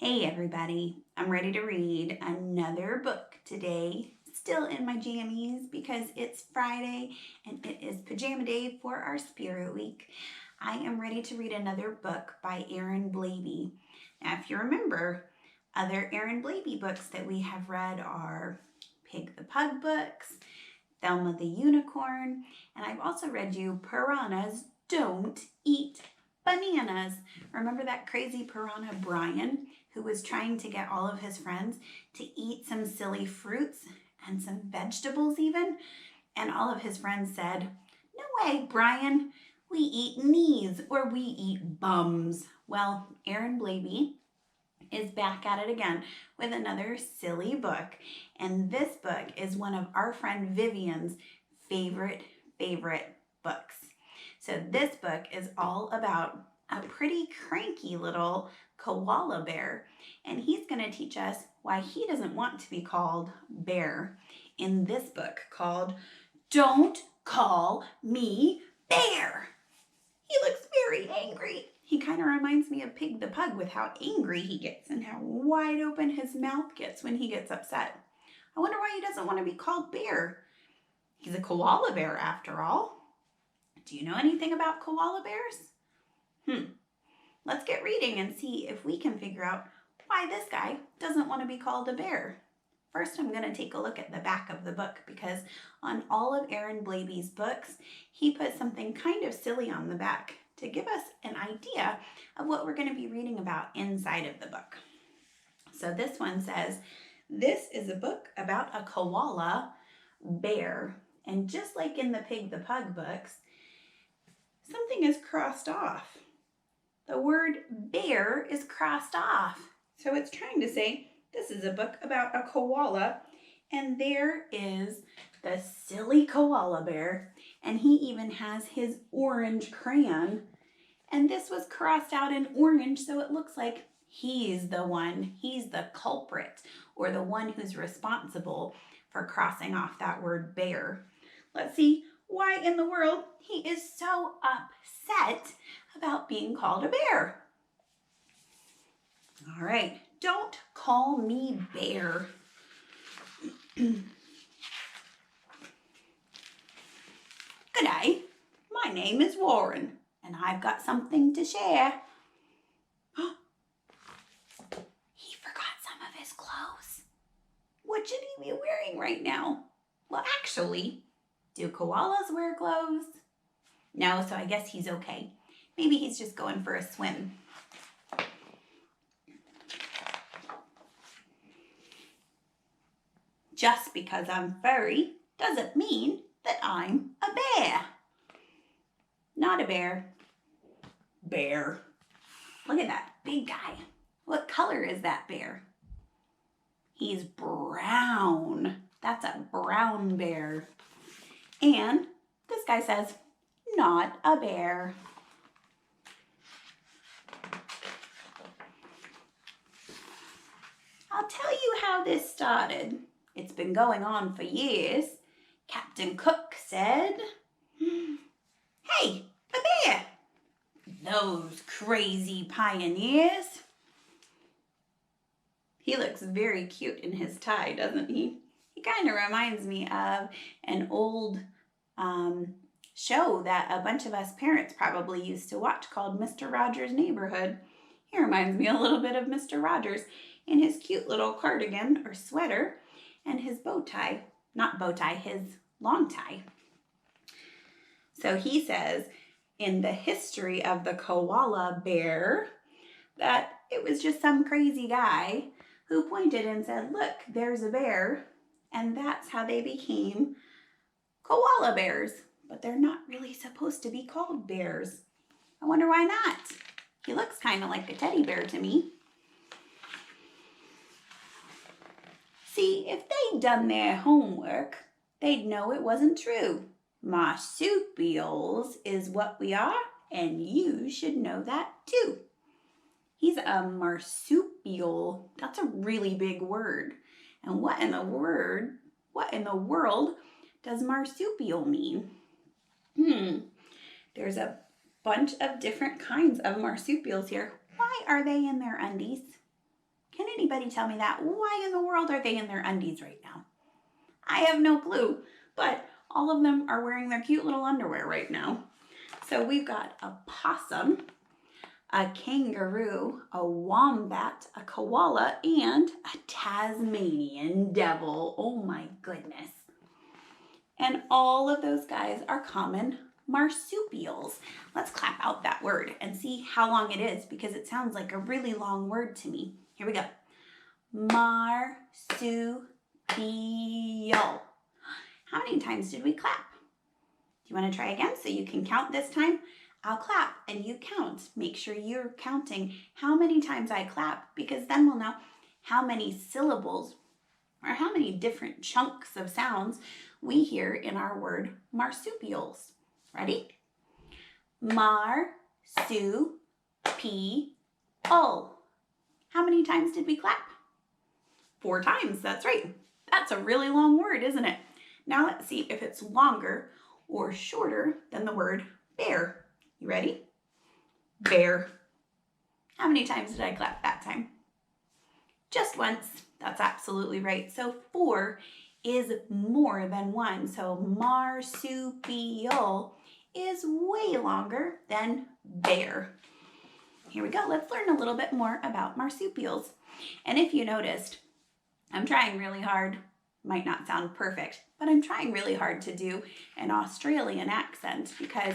Hey everybody, I'm ready to read another book today. Still in my jammies because it's Friday and it is pajama day for our Spirit Week. I am ready to read another book by Blabey. Now, if you remember, other Blabey books that we have read are Pig the Pug books, Thelma the Unicorn, and I've also read you Piranhas Don't Eat Bananas. Remember that crazy piranha Brian who was trying to get all of his friends to eat some silly fruits and some vegetables even? And all of his friends said, "No way, Brian. We eat knees or we eat bums." Well, Blabey is back at it again with another silly book. And this book is one of our friend Vivian's favorite books. So this book is all about a pretty cranky little koala bear. And he's going to teach us why he doesn't want to be called Bear in this book called Don't Call Me Bear. He looks very angry. He kind of reminds me of Pig the Pug with how angry he gets and how wide open his mouth gets when he gets upset. I wonder why he doesn't want to be called Bear. He's a koala bear after all. Do you know anything about koala bears? Let's get reading and see if we can figure out why this guy doesn't want to be called a bear. First, I'm going to take a look at the back of the book because on all of Blabey's books, he put something kind of silly on the back to give us an idea of what we're going to be reading about inside of the book. So this one says, this is a book about a koala bear. And just like in the Pig the Pug books, something is crossed off. The word bear is crossed off. So it's trying to say, this is a book about a koala, and there is the silly koala bear, and he even has his orange crayon, and this was crossed out in orange, so it looks like he's the culprit, or the one who's responsible for crossing off that word bear. Let's see why in the world he is so upset about being called a bear. All right. Don't call me Bear. G'day, my name is Warren, and I've got something to share. He forgot some of his clothes. What should he be wearing right now? Well, actually, do koalas wear clothes? No, so I guess he's okay. Maybe he's just going for a swim. Just because I'm furry doesn't mean that I'm a bear. Not a bear. Bear. Look at that big guy. What color is that bear? He's brown. That's a brown bear. And this guy says, not a bear. I'll tell you how this started. It's been going on for years. Captain Cook said, "Hey, a bear! Those crazy pioneers." He looks very cute in his tie, doesn't he? He kind of reminds me of an old show that a bunch of us parents probably used to watch called Mr. Rogers' Neighborhood. He reminds me a little bit of Mr. Rogers in his cute little cardigan or sweater and his bow tie, not bow tie, his long tie. So he says in the history of the koala bear that it was just some crazy guy who pointed and said, look, there's a bear, and that's how they became koala bears. But they're not really supposed to be called bears. I wonder why not? He looks kind of like a teddy bear to me. See, if they'd done their homework, they'd know it wasn't true. Marsupials is what we are, and you should know that too. He's a marsupial. That's a really big word. And what in the world does marsupial mean? There's a bunch of different kinds of marsupials here. Why are they in their undies? Can anybody tell me that? Why in the world are they in their undies right now? I have no clue, but all of them are wearing their cute little underwear right now. So we've got a possum, a kangaroo, a wombat, a koala, and a Tasmanian devil. Oh my goodness. And all of those guys are common marsupials. Let's clap out that word and see how long it is because it sounds like a really long word to me. Here we go. Marsupial. How many times did we clap? Do you want to try again so you can count this time? I'll clap and you count. Make sure you're counting how many times I clap because then we'll know how many syllables or how many different chunks of sounds we hear in our word marsupials. Ready? Marsupial. How many times did we clap? 4 times, that's right. That's a really long word, isn't it? Now let's see if it's longer or shorter than the word bear. You ready? Bear. How many times did I clap that time? Just once. That's absolutely right. So 4 is more than 1. So marsupial is way longer than bear. Here we go. Let's learn a little bit more about marsupials. And if you noticed, I'm trying really hard. Might not sound perfect, but I'm trying really hard to do an Australian accent because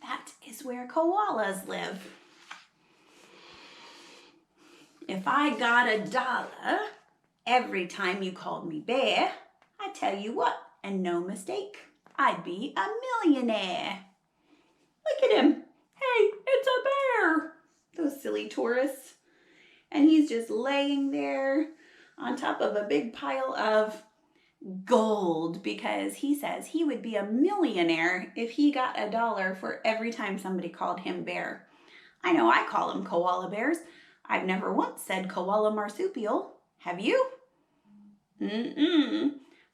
that is where koalas live. If I got $1 every time you called me bear, I tell you what, and no mistake, I'd be a millionaire. Look at him. Hey, it's a bear. Those silly tourists. And he's just laying there on top of a big pile of gold because he says he would be a millionaire if he got $1 for every time somebody called him bear. I know I call them koala bears. I've never once said koala marsupial. Have you?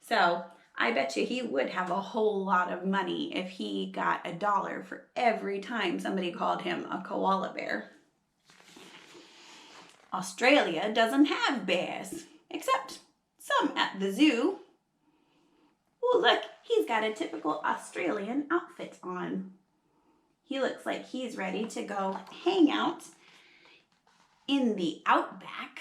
So I bet you he would have a whole lot of money if he got $1 for every time somebody called him a koala bear. Australia doesn't have bears, except some at the zoo. Oh, look, he's got a typical Australian outfit on. He looks like he's ready to go hang out in the outback.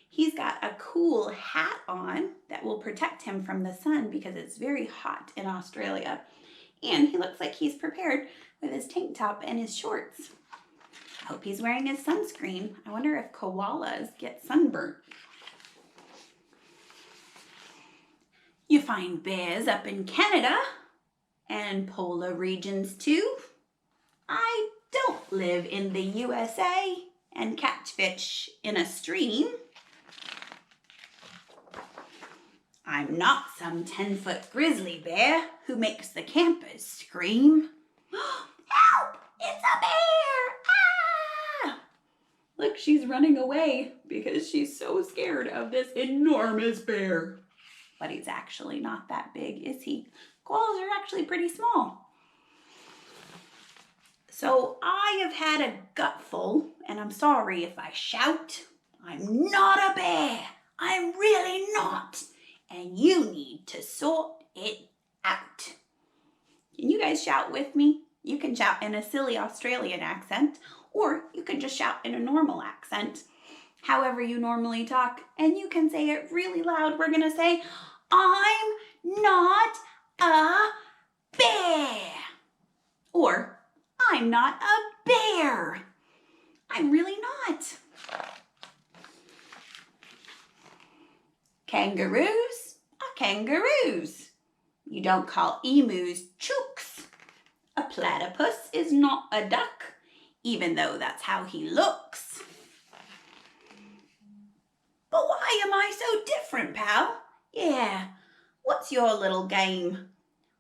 He's got a cool hat on that will protect him from the sun because it's very hot in Australia. And he looks like he's prepared with his tank top and his shorts. I hope he's wearing his sunscreen. I wonder if koalas get sunburnt. You find bears up in Canada and polar regions too. I don't live in the USA and catch fish in a stream. I'm not some 10-foot grizzly bear who makes the campers scream. Help! It's a bear! Ah! Look, she's running away because she's so scared of this enormous bear. But he's actually not that big, is he? Koalas are actually pretty small. So I have had a gutful, and I'm sorry if I shout. I'm not a bear. I'm really not. And you need to sort it out. Can you guys shout with me? You can shout in a silly Australian accent, or you can just shout in a normal accent, however you normally talk, and you can say it really loud. We're gonna say, I'm not a bear. Or, I'm not a bear. I'm really not. Kangaroos are kangaroos. You don't call emus chooks. A platypus is not a duck, even though that's how he looks. But why am I so different, pal? Yeah, what's your little game?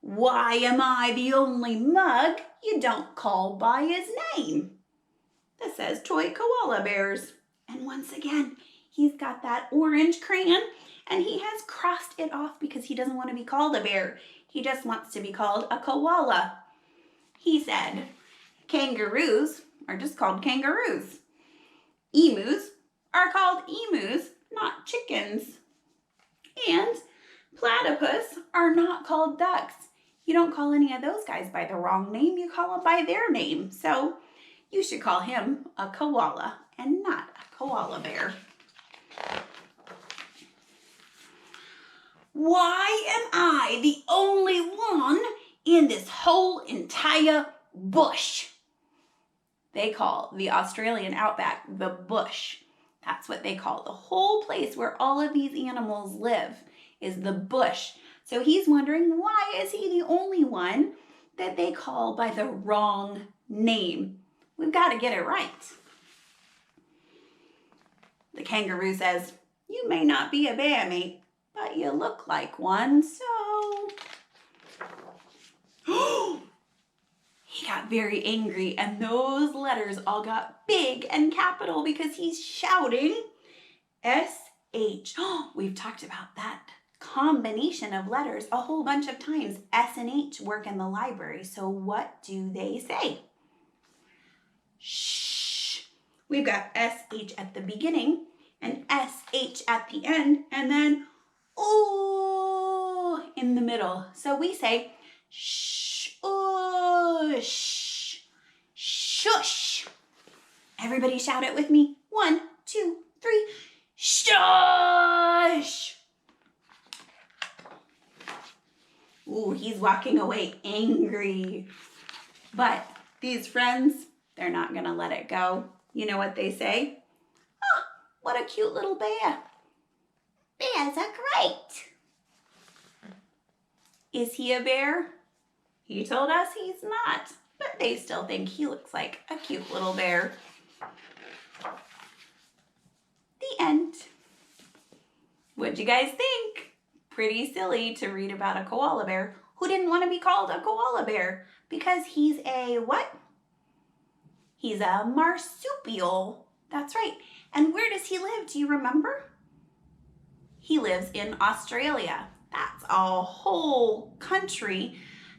Why am I the only mug you don't call by his name? This says toy koala bears. And once again, he's got that orange crayon and he has crossed it off because he doesn't want to be called a bear. He just wants to be called a koala. He said kangaroos are just called kangaroos. Emus are called emus, not chickens. And platypus are not called ducks. You don't call any of those guys by the wrong name, you call them by their name. So you should call him a koala and not a koala bear. Why am I the only one in this whole entire bush? They call the Australian outback the bush. That's what they call the whole place where all of these animals live is the bush. So he's wondering, why is he the only one that they call by the wrong name? We've got to get it right. The kangaroo says, you may not be a bear, mate, but you look like one, so... He got very angry, and those letters all got big and capital because he's shouting S-H. We've talked about that combination of letters a whole bunch of times. S and H work in the library, so what do they say? Shh. We've got S-H at the beginning and S-H at the end, and then ooh in the middle. So we say shh, oosh, shush. Everybody shout it with me. 1, 2, 3, shush. Ooh, he's walking away angry. But these friends, they're not gonna let it go. You know what they say? Oh, what a cute little bear. Bears are great. Is he a bear? He told us he's not, but they still think he looks like a cute little bear. The end. What'd you guys think? Pretty silly to read about a koala bear who didn't want to be called a koala bear because he's a what? He's a marsupial. That's right. And where does he live? Do you remember? He lives in Australia. That's a whole country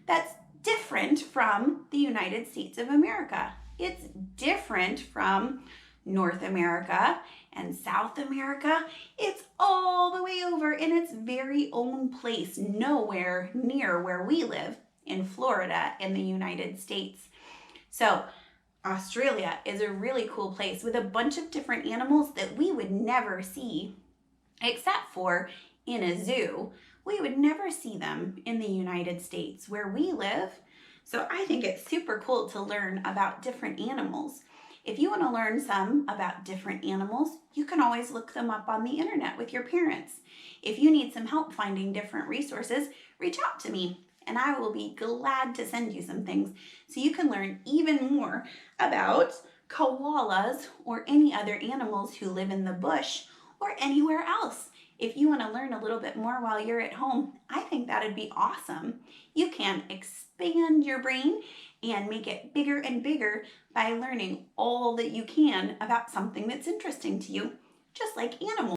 that's different from the United States of America. It's different from North America and South America. It's all the way over in its very own place, nowhere near where we live in Florida in the United States. So Australia is a really cool place with a bunch of different animals that we would never see except for in a zoo. We would never see them in the United States where we live. So I think it's super cool to learn about different animals. If you want to learn some about different animals, you can always look them up on the internet with your parents. If you need some help finding different resources, reach out to me and I will be glad to send you some things so you can learn even more about koalas or any other animals who live in the bush or anywhere else. If you want to learn a little bit more while you're at home, I think that'd be awesome. You can expand your brain and make it bigger and bigger by learning all that you can about something that's interesting to you, just like animals.